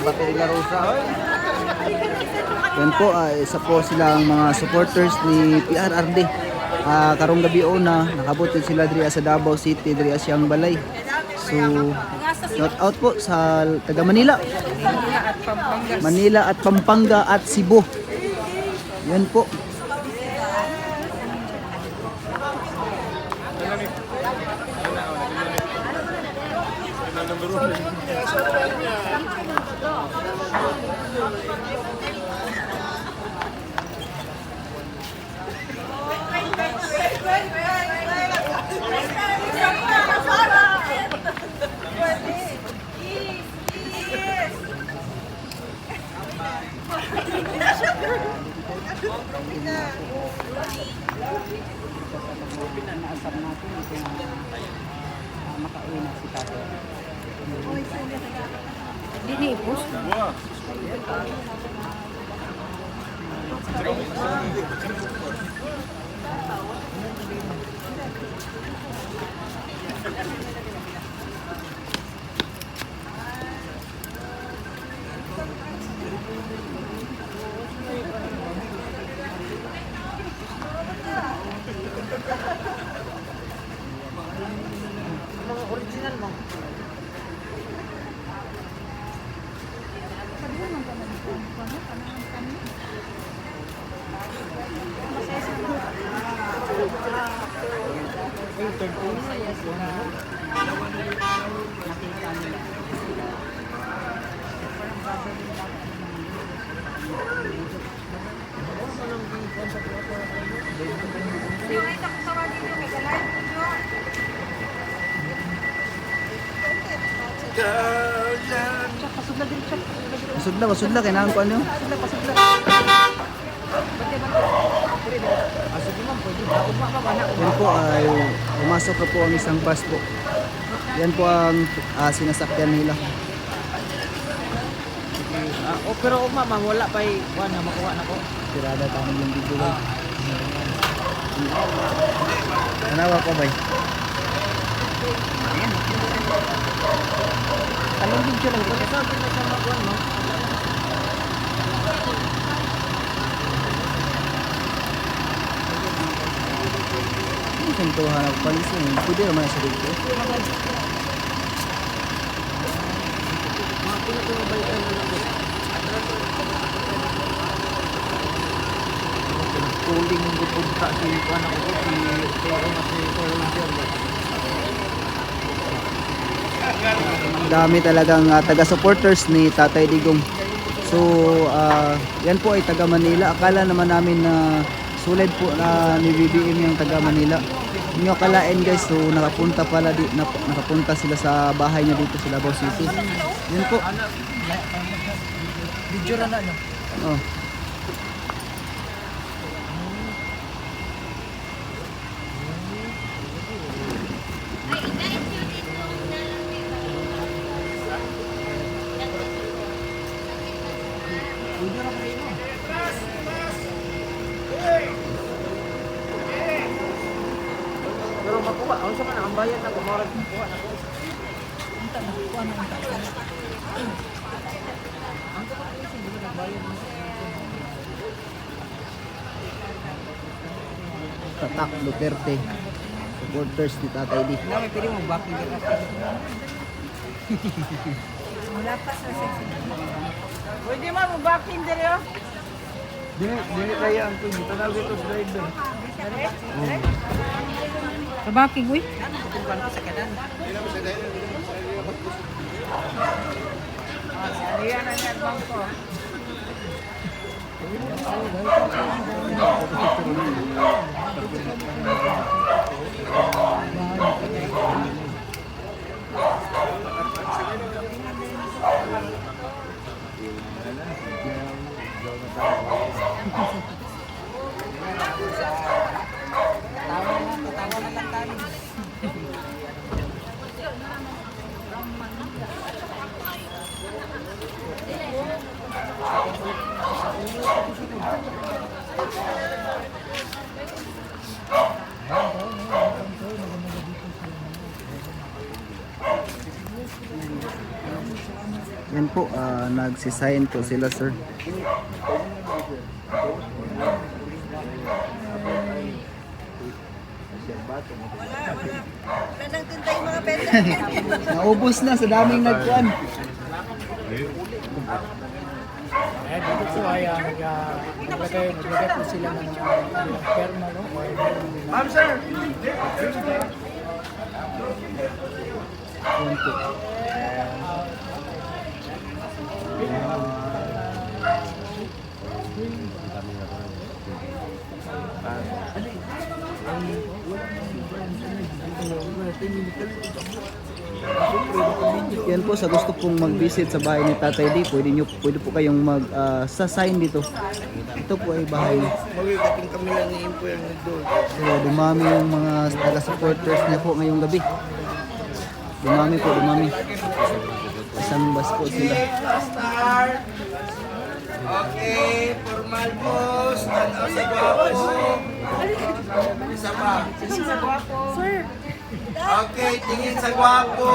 Battery La Rosa. Yan po, isa po silang mga supporters ni PRRD. Karong gabi na nakabutin sila diri sa Davao City, diri siyang balay. So, shout out po sa taga Manila. Manila at Pampanga at Cebu. Yan po. Dinipos. Mga original mo. Masudla kailangan ko ano. Yan po ay pumasok na po ang isang bus po. Yan po ang sinasakyan nila. Pero mama, wala pa na makuha na ko. Tirada tayo yung video ba? Tanawa ko ba? Anong video lang ito? Ito, ito na siya makuha, no? Ito hanap pansin. Pwede naman sa dito. Kuling pupunta si anak ko Dami talagang taga-supporters ni Tatay Digong. So, yan po ay taga Manila. Akala naman namin na sulit po na ni BBM yung taga Manila. Hindi nyo akalain guys, so nakapunta sila sa bahay niya dito sa Davao City. Yan po. Video na no? Oh. Pero makuha, ano sa man ang bayad na kumarag kuha na ko. Unta na kuha na unta. Ang kapag isip di ba nagbayad mo? Tatak Duterte. Supporters ni Tatay Di. Na may pwede mo backing ka. Wala pa sa sexy. Pwede mo backing dire oh. Dili kaya ang tuyo. Tanaw dito sa driver. Sa baking, uy. Kumpara ko sa kanan. Ariyan ang headbang ko. Tawa na lang tayo. Yan po, nagsisign po sila, sir. Wala nang tinta yung mga benta. Naubos na sa daming nagkuan. Eh, dito po ay naglagay po sila ng perma, no? Ma'am, sir! Yan po. Yan po, sa gusto pong mag-visit sa bahay ni Tatay D, pwede po kayong sa-sign dito. Ito po ay bahay niya. Magkakating kami lang ni Impo yung nagdoon. So, dumami yung mga taga-supporters niya po ngayong gabi. Dumami po, dumami. Isang bus po sila. Start! Okay, formal pose. Tanaw sa gwapo. Isa pa. Sir. Okay, tingin sa gwapo.